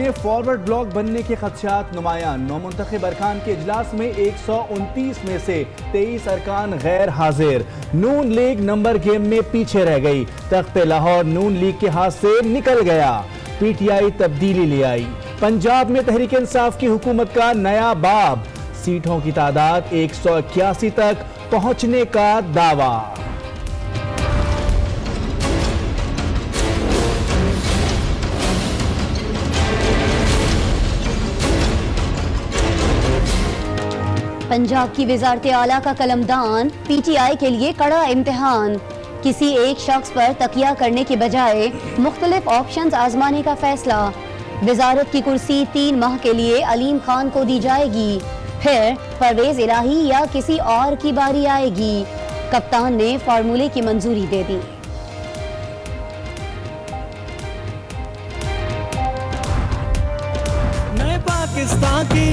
میں forward block بننے کے خدشات نمایاں، نومنتخب ارکان کے اجلاس میں 129 میں سے 23 ارکان غیر حاضر۔ نون لیگ نمبر گیم میں پیچھے رہ گئی، تخت لاہور نون لیگ کے ہاتھ سے نکل گیا، پی ٹی آئی تبدیلی لے آئی۔ پنجاب میں تحریک انصاف کی حکومت کا نیا باب، سیٹوں کی تعداد 181 تک پہنچنے کا دعویٰ۔ پنجاب کی وزارت اعلیٰ کا قلمدان، پی ٹی آئی کے لیے کڑا امتحان، کسی ایک شخص پر تکیہ کرنے کے بجائے مختلف آپشنز آزمانے کا فیصلہ۔ وزارت کی کرسی 3 ماہ کے لیے علیم خان کو دی جائے گی، پھر پرویز الہی یا کسی اور کی باری آئے گی۔ کپتان نے فارمولے کی منظوری دے دی۔ نئے پاکستان کی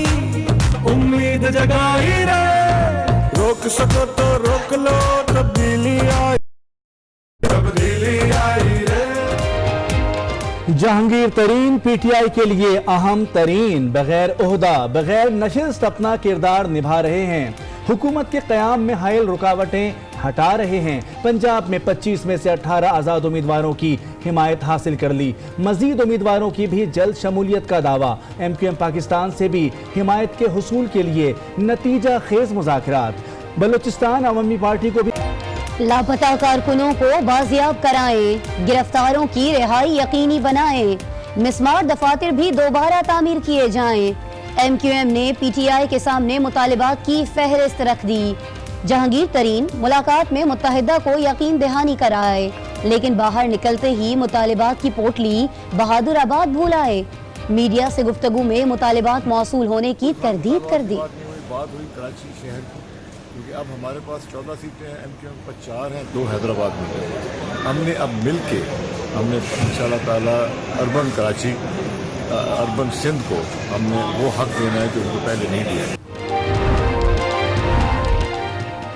امید جگائی رہے، روک سکو تو روک لو، تبدیلی آئی رہے۔ جہانگیر ترین پی ٹی آئی کے لیے اہم ترین، بغیر عہدہ بغیر نشست اپنا کردار نبھا رہے ہیں، حکومت کے قیام میں حائل رکاوٹیں ہٹا رہے ہیں۔ پنجاب میں 25 میں سے 18 آزاد امیدواروں کی حمایت حاصل کر لی، مزید امیدواروں کی بھی جلد شمولیت کا دعویٰ۔ ایم کیو ایم پاکستان سے بھی حمایت کے حصول کے لیے نتیجہ خیز مذاکرات۔ بلوچستان عوامی پارٹی کو بھی لاپتہ کارکنوں کو بازیاب کرائیں، گرفتاروں کی رہائی یقینی بنائیں، مسمار دفاتر بھی دوبارہ تعمیر کیے جائیں۔ ایم کیو ایم نے پی ٹی آئی کے سامنے مطالبات کی فہرست رکھ دی۔ جہانگیر ترین ملاقات میں متحدہ کو یقین دہانی کرائے، لیکن باہر نکلتے ہی مطالبات کی پوٹلی بہادر آباد بھول آئے۔ میڈیا سے گفتگو میں مطالبات موصول ہونے کی تردید کر دی۔ بات ہوئی کراچی شہر کی، کیونکہ اب ہمارے پاس 14 سیٹیں ہیں، ایم کیو ایم پر 4 ہیں، 2 حیدرآباد میں ہیں۔ ہم نے اب مل کے انشاءاللہ تعالیٰ اربن کراچی، اربن سندھ کو ہم نے وہ حق دینا ہے جو ان کو پہلے نہیں دیا۔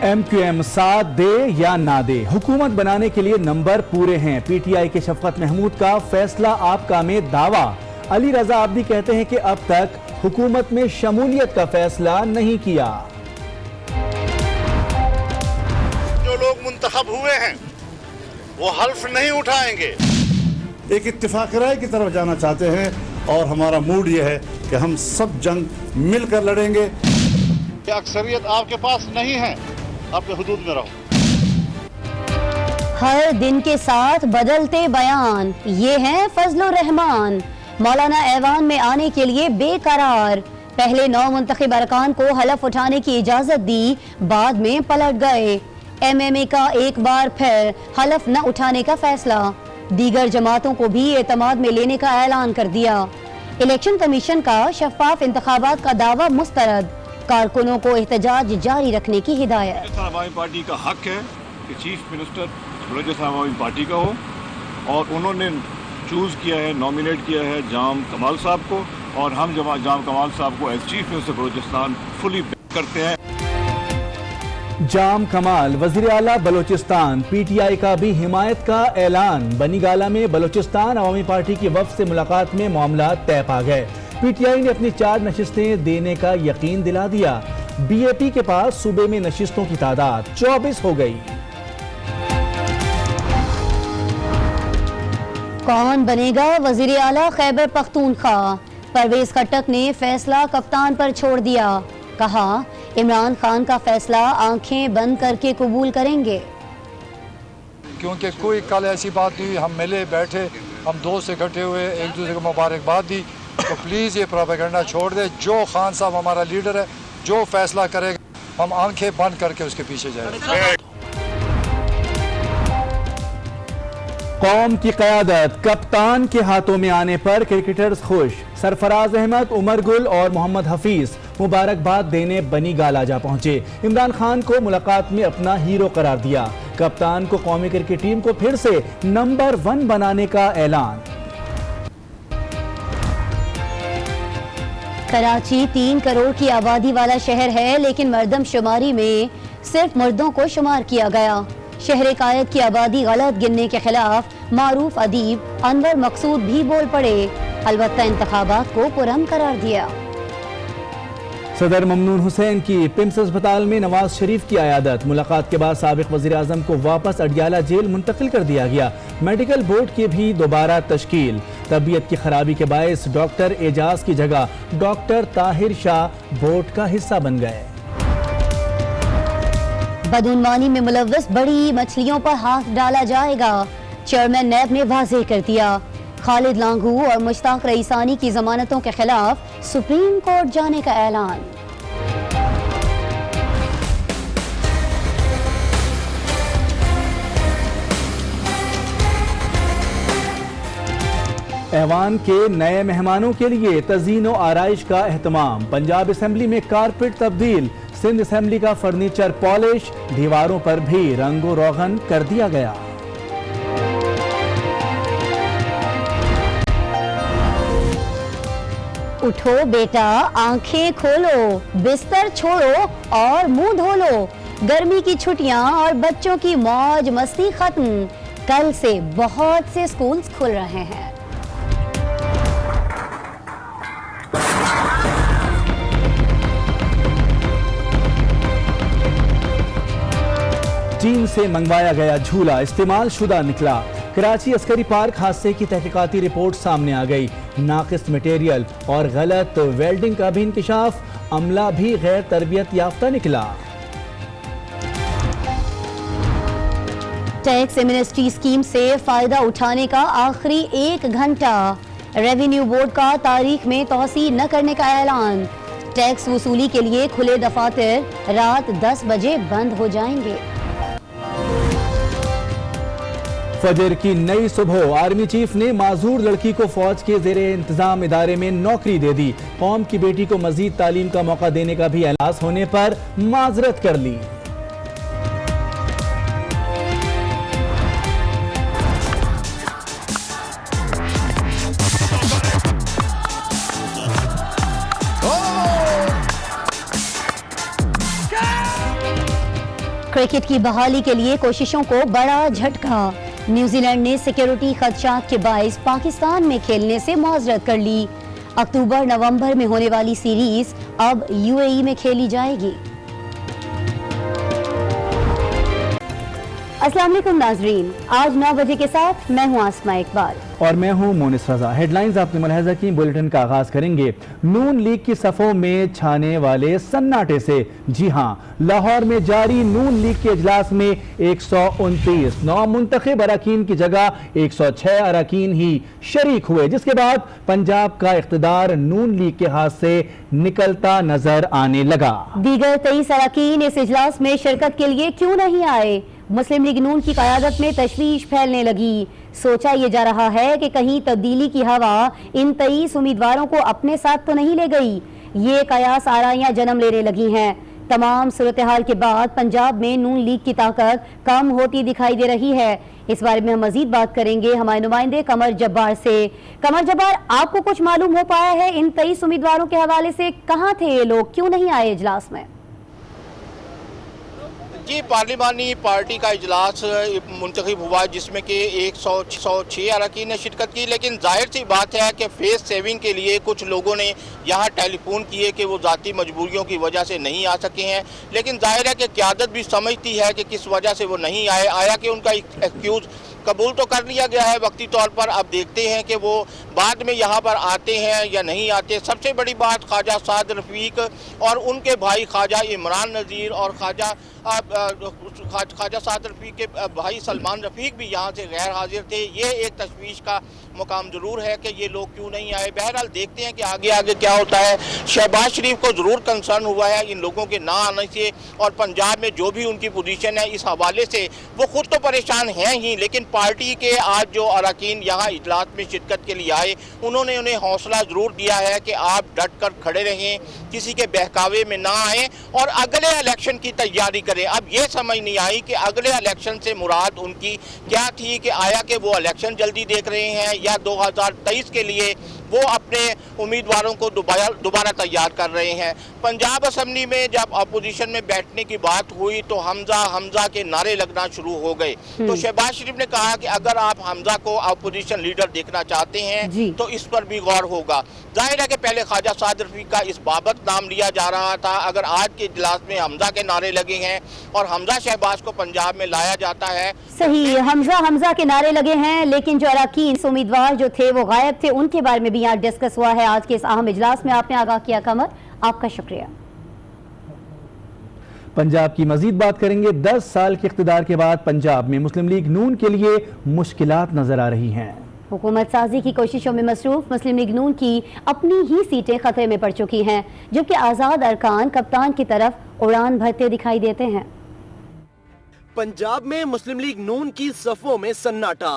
ایم کیو ایم ساتھ دے یا نہ دے، حکومت بنانے کے لیے نمبر پورے ہیں۔ پی ٹی آئی کے شفقت محمود کا فیصلہ آپ کا میں دعویٰ۔ علی رضا عابدی کہتے ہیں کہ اب تک حکومت میں شمولیت کا فیصلہ نہیں کیا۔ جو لوگ منتخب ہوئے ہیں وہ حلف نہیں اٹھائیں گے، ایک اتفاق رائے کی طرف جانا چاہتے ہیں، اور ہمارا موڈ یہ ہے کہ ہم سب جنگ مل کر لڑیں گے۔ کہ اکثریت آپ کے پاس نہیں ہے، اپنے حدود میں رہو۔ ہر دن کے ساتھ بدلتے بیان، یہ ہیں فضل الرحمان، مولانا ایوان میں آنے کے لیے بے قرار۔ پہلے 9 منتخب ارکان کو حلف اٹھانے کی اجازت دی، بعد میں پلٹ گئے۔ ایم ایم اے کا ایک بار پھر حلف نہ اٹھانے کا فیصلہ، دیگر جماعتوں کو بھی اعتماد میں لینے کا اعلان کر دیا۔ الیکشن کمیشن کا شفاف انتخابات کا دعویٰ مسترد، کارکنوں کو احتجاج جاری رکھنے کی ہدایت۔ بلوچستان عوامی پارٹی کا حق ہے کہ چیف منسٹر بلوچستان عوامی پارٹی کا ہو، اور انہوں نے چوز کیا ہے، نامینیٹ کیا ہے جام کمال صاحب کو، اور ہم جام کمال صاحب کو as chief minister Balochistan fully back کرتے ہیں۔ جام کمال وزیر اعلیٰ بلوچستان، پی ٹی آئی کا بھی حمایت کا اعلان۔ بنی گالہ میں بلوچستان عوامی پارٹی کی وفد سے ملاقات میں معاملات طے پا گئے۔ پی ٹی آئی نے اپنی 4 نشستیں دینے کا یقین دلا دیا۔ بی اے پی کے پاس صوبے میں نشستوں کی تعداد 24 ہو گئی۔ کون بنے گا وزیر اعلیٰ خیبر پختونخوا؟ پرویز خٹک نے فیصلہ کپتان پر چھوڑ دیا، کہا عمران خان کا فیصلہ آنکھیں بند کر کے قبول کریں گے۔ کیونکہ کوئی کل ایسی بات نہیں، ہم ملے بیٹھے، ہم دوست اکٹھے ہوئے، ایک دوسرے کو مبارکباد دی، تو پلیز یہ پروپیگنڈا چھوڑ دے۔ جو خان صاحب ہمارا لیڈر ہے، جو فیصلہ کرے گا ہم آنکھیں بند کر کے اس کے پیچھے جائیں گے۔ قوم کی قیادت کپتان کے ہاتھوں میں آنے پر کرکٹرز خوش۔ سرفراز احمد، عمر گل اور محمد حفیظ مبارکباد دینے بنی گالہ جا پہنچے۔ عمران خان کو ملاقات میں اپنا ہیرو قرار دیا۔ کپتان کو قومی کرکٹ ٹیم کو پھر سے نمبر 1 بنانے کا اعلان۔ کراچی 3 کروڑ کی آبادی والا شہر ہے، لیکن مردم شماری میں صرف مردوں کو شمار کیا گیا۔ شہر قائد کی آبادی غلط گننے کے خلاف معروف ادیب انور مقصود بھی بول پڑے۔ अलबत्ता इंतखाबात को पुरअमन करार दिया। सदर ममनून हुसैन की पिम्स अस्पताल में नवाज शरीफ की आयादत। मुलाकात के बाद साबिक वज़ीर आज़म को वापस अडियाला जेल मुंतकिल कर दिया गया। मेडिकल बोर्ड की भी दोबारा तश्कील। तबीयत की खराबी के बायस डॉक्टर एजाज की जगह डॉक्टर ताहिर शाह बोर्ड का हिस्सा बन गए। बदउनवानी में मुलव्वस बड़ी मछलियों पर हाथ डाला जाएगा, चेयरमैन नैब ने वाज़ेह कर दिया। खालिद लांगू और मुश्ताक रईसानी की जमानतों के खिलाफ सुप्रीम कोर्ट जाने का ऐलान। ऐवान के नए मेहमानों के लिए तज़ीन व आराइश का एहतमाम। पंजाब असेंबली में कारपेट तब्दील, सिंध असेंबली का फर्नीचर पॉलिश, दीवारों पर भी रंगो रोगन कर दिया गया। उठो बेटा, आंखें खोलो, बिस्तर छोड़ो और मुंह धो लो। गर्मी की छुट्टियां और बच्चों की मौज मस्ती खत्म। कल से बहुत से स्कूल्स खुल रहे हैं। चीन से मंगवाया गया झूला इस्तेमाल शुदा निकला। कराची अस्करी पार्क हादसे की तहकीकाती रिपोर्ट सामने आ गई। नाकिस मटेरियल और गलत वेल्डिंग का भी इंकशाफ। अमला भी गैर तरबियत याफ्ता निकला। टैक्स एमनेस्टी स्कीम से फायदा उठाने का आखिरी 1 घंटा। रेवेन्यू बोर्ड का तारीख में तौसी न करने का ऐलान। टैक्स वसूली के लिए खुले दफातर रात 10 बजे बंद हो जाएंगे। फजर की नई सुबह आर्मी चीफ ने माजूर लड़की को फौज के ज़ेरे इंतजाम इदारे में नौकरी दे दी। कौम की बेटी को मजीद तालीम का मौका देने का भी ऐलान होने पर माजरत कर ली। क्रिकेट की बहाली के लिए कोशिशों को बड़ा झटका। न्यूजीलैंड ने सिक्योरिटी खदशात के बायस पाकिस्तान में खेलने से मुआजरत कर ली। अक्टूबर नवंबर में होने वाली सीरीज अब यूएई में खेली जाएगी। अस्सलाम वालेकुम नाजरीन, आज 9 बजे के साथ मैं हूं आसमा इकबाल और मैं हूं मोनिस रजा। हेडलाइंस आपने मुलाहिजा की। बुलेटिन का आगाज करेंगे नून लीग की सफ़ों में छाने वाले सन्नाटे से। जी हां, लाहौर में जारी नून लीग के इजलास में 129 नौ मुंतखब अरकान की जगह 106 अरकान ही शरीक हुए, जिसके बाद पंजाब का इख्तिदार नून लीग के हाथ से निकलता नजर आने लगा। दीगर 23 अरकान इस इजलास में शिरकत के लिए क्यों नहीं आए? मुस्लिम लीग नून की क़यादत में तशवीश फैलने लगी। सोचा ये जा रहा है कि कहीं तब्दीली की हवा इन 23 उम्मीदवारों को अपने साथ तो नहीं ले गई। ये कयास आराइयां जन्म लेने लगी हैं। तमाम सूरत हाल के बाद पंजाब में नून लीग की ताकत कम होती दिखाई दे रही है। इस बारे में हम मजीद बात करेंगे हमारे नुमाइंदे कमर जब्बार से। कमर जब्बार, आपको कुछ मालूम हो पाया है इन 23 उम्मीदवारों के हवाले से? कहाँ थे ये लोग, क्यों नहीं आए इजलास में? जी, पार्लिमानी पार्टी का इजलास मुंतखब हुआ जिसमें कि 106 अरकान ने शिरकत की, लेकिन जाहिर सी बात है कि फेस सेविंग के लिए कुछ लोगों ने यहाँ टेलीफोन किए कि वो ज़ाती मजबूरियों की वजह से नहीं आ सके हैं। लेकिन जाहिर है कि क़यादत भी समझती है कि किस वजह से वो नहीं आया कि उनका एक्सक्यूज़ कबूल तो कर लिया गया है वक्ती तौर पर। अब देखते हैं कि वो बाद में यहाँ पर आते हैं या नहीं आते। सबसे बड़ी बात, ख्वाजा साद रफ़ीक और उनके भाई ख्वाजा इमरान नज़ीर और ख्वाजा साद रफ़ीक के भाई सलमान रफ़ीक भी यहाँ से गैर हाजिर थे। ये एक तशवीश का मुकाम ज़रूर है कि ये लोग क्यों नहीं आए। बहरहाल देखते हैं कि आगे क्या होता है। शहबाज शरीफ को ज़रूर कंसर्न हुआ है इन लोगों के ना आने से, और पंजाब में जो भी उनकी पोजीशन है इस हवाले से वो खुद तो परेशान हैं ही, लेकिन पार्टी के आज जो अरकान यहाँ इजलास में शिरकत के लिए आए उन्होंने उन्हें हौसला ज़रूर दिया है कि आप डट कर खड़े रहें, किसी के बहकावे में ना आएँ और अगले इलेक्शन की तैयारी करें। अब ये समझ नहीं आई कि अगले इलेक्शन से मुराद उनकी क्या थी, कि आया कि वो इलेक्शन जल्दी देख रहे हैं या 2023 के लिए वो अपने उम्मीदवारों को दोबारा तैयार कर रहे हैं। पंजाब असम्बली में जब अपोजिशन में बैठने की बात हुई तो हमजा के नारे लगना शुरू हो गए। तो शहबाज शरीफ ने कहा कि अगर आप हमजा को अपोजिशन लीडर देखना चाहते हैं तो इस पर भी गौर होगा। जाहिर है कि पहले ख्वाजा साद रफीक का इस बाबत नाम लिया जा रहा था। अगर आज के इजलास में हमजा के नारे लगे हैं और हमजा शहबाज को पंजाब में लाया जाता है। सही, हमजा के नारे लगे हैं, लेकिन जो अरकान उम्मीदवार जो थे वो गायब थे, उनके बारे में भी यहाँ डिस्कस हुआ है आज के इस अहम इजलास में। आपने आगाह किया कमर, आपका शुक्रिया। पंजाब की मजीद बात करेंगे। 10 साल के इख्तिदार के बाद पंजाब में मुस्लिम लीग नून के लिए मुश्किलात नजर आ रही हैं। हुकूमत साजी की कोशिशों में मसरूफ मुस्लिम लीग नून की अपनी ही सीटें खतरे में पड़ चुकी हैं, जबकि आज़ाद अरकान कप्तान की तरफ उड़ान भरते दिखाई देते हैं। पंजाब में मुस्लिम लीग नून की सफों में सन्नाटा।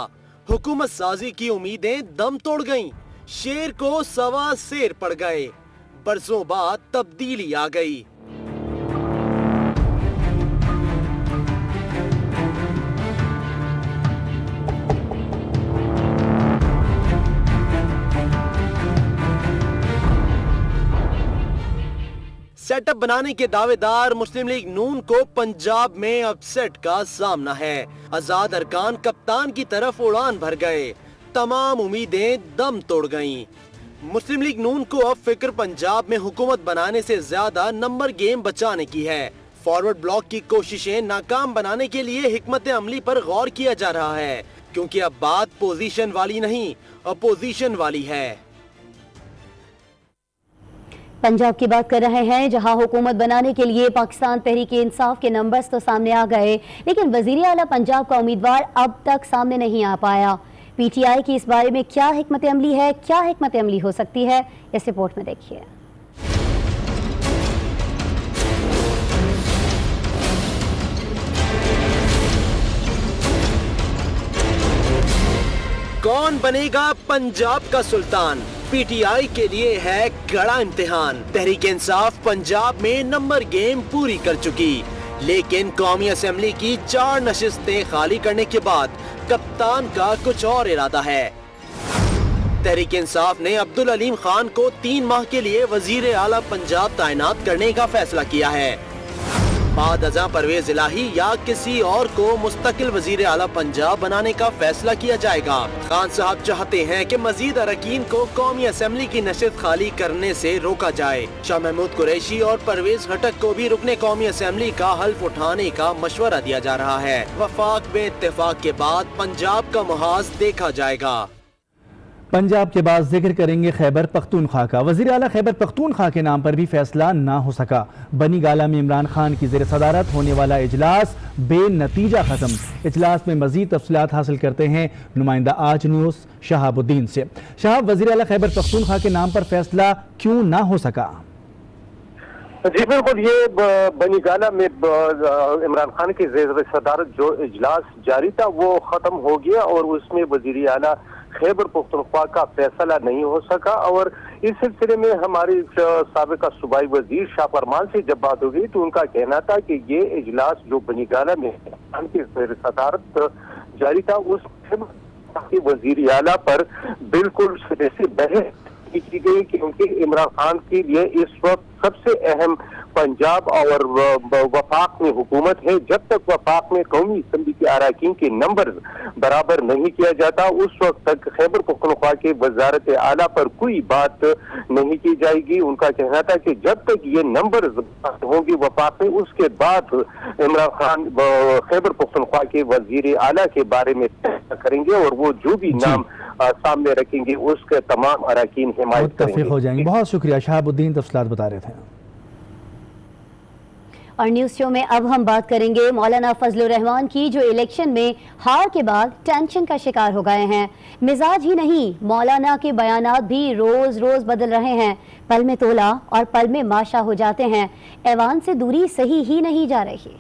हुकूमत साजी की उम्मीदें दम तोड़ गईं। शेर को सवा शेर पड़ गए। बरसों बाद तब्दीली आ गई। सेटअप बनाने के दावेदार मुस्लिम लीग नून को पंजाब में अपसेट का सामना है। आजाद अरकान कप्तान की तरफ उड़ान भर गए। तमाम उम्मीदें दम तोड़ गईं। मुस्लिम लीग नून को अब फिक्र पंजाब में हुकूमत बनाने से ज्यादा नंबर गेम बचाने की है। फॉरवर्ड ब्लॉक की कोशिशें नाकाम बनाने के लिए हिकमत अमली पर गौर किया जा रहा है, क्योंकि अब बात पोजीशन वाली नहीं, अपोजिशन वाली है। पंजाब की बात कर रहे हैं, जहां हुकूमत बनाने के लिए पाकिस्तान तहरीक इंसाफ के नंबर्स तो सामने आ गए, लेकिन वजीर आला पंजाब का उम्मीदवार अब तक सामने नहीं आ पाया। पीटीआई की इस बारे में क्या हिकमत अमली है, क्या हिकमत अमली हो सकती है, इस रिपोर्ट में देखिए। कौन बनेगा पंजाब का सुल्तान? पीटीआई के लिए है कड़ा इम्तिहान। तहरीक इंसाफ पंजाब में नंबर गेम पूरी कर चुकी, लेकिन कौमी असेंबली की 4 नशिस्तें खाली करने के बाद कप्तान का कुछ और इरादा है। तहरीक इंसाफ ने अब्दुल अलीम खान को 3 माह के लिए वजीर आला पंजाब तैनात करने का फैसला किया है। बाद अज़ां परवेज इलाही या किसी और को मुस्तकिल वजीर आला पंजाब बनाने का फैसला किया जाएगा। खान साहब चाहते हैं कि मजीद अरकान को कौमी असेंबली की नशिस्त खाली करने से रोका जाए। शाह महमूद कुरैशी और परवेज खटक को भी रुकने कौमी असेंबली का हल्फ उठाने का मशवरा दिया जा रहा है। वफाक में इत्तेफाक के बाद पंजाब का मुहाज देखा जाएगा। पंजाब के बाद जिक्र करेंगे खैबर पख्तूनख्वा का। वज़ीर आला खैबर पख्तूनख्वा के नाम पर भी फैसला ना हो सका। बनी गाला में इमरान खान की ज़ेर सदारत होने वाला इजलास बेनतीजा खत्म। इजलास में मजीद तफसीलात हासिल करते हैं नुमाइंदा आज न्यूज़ शहाबुद्दीन से। शहाब, वज़ीर आला खैबर पख्तूनख्वा के नाम पर फैसला क्यों ना हो सका? जी बिल्कुल, ये बनी गाला में इमरान खान की ज़ेर सदारत जो इजलास जारी था वो ख़त्म हो गया और उसमें वज़ीर आला खैबर पख्तूनख्वा का फैसला नहीं हो सका। और इस सिलसिले में हमारी साबिका सूबाई वजीर शाह फरमान से जब बात हो गई तो उनका कहना था कि ये इजलास जो बनी गाला में खान की सदारत जारी था उस वजीर आला पर बिल्कुल सिरे से बहस की गई, क्योंकि इमरान खान के लिए इस वक्त सबसे अहम पंजाब और वफाक में हुकूमत है। जब तक वफाक में कौमी असम्बली के अरकान के नंबर बराबर नहीं किया जाता उस वक्त तक खैबर पख्तूनख्वा के वजारत आला पर कोई बात नहीं की जाएगी। उनका कहना था कि जब तक ये नंबर होंगे वफाक में, उसके बाद इमरान खान खैबर पख्तूनख्वा के वजीर आला के बारे में फैसला करेंगे और वो जो भी नाम सामने रखेंगे उसके तमाम अरकान हिमायत करेंगे। हो जाएंगे। बहुत शुक्रिया शहाबुद्दीन, तफसीलात बता रहे थे। और न्यूज़ शो में अब हम बात करेंगे मौलाना फजलुर रहमान की, जो इलेक्शन में हार के बाद टेंशन का शिकार हो गए हैं। मिजाज ही नहीं, मौलाना के बयानात भी रोज रोज बदल रहे हैं। पल में तोला और पल में माशा हो जाते हैं। ऐवान से दूरी सही ही नहीं जा रही।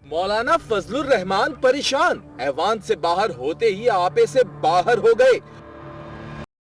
मौलाना फजलुर रहमान परेशान, ऐवान से बाहर होते ही आपे से बाहर हो गए।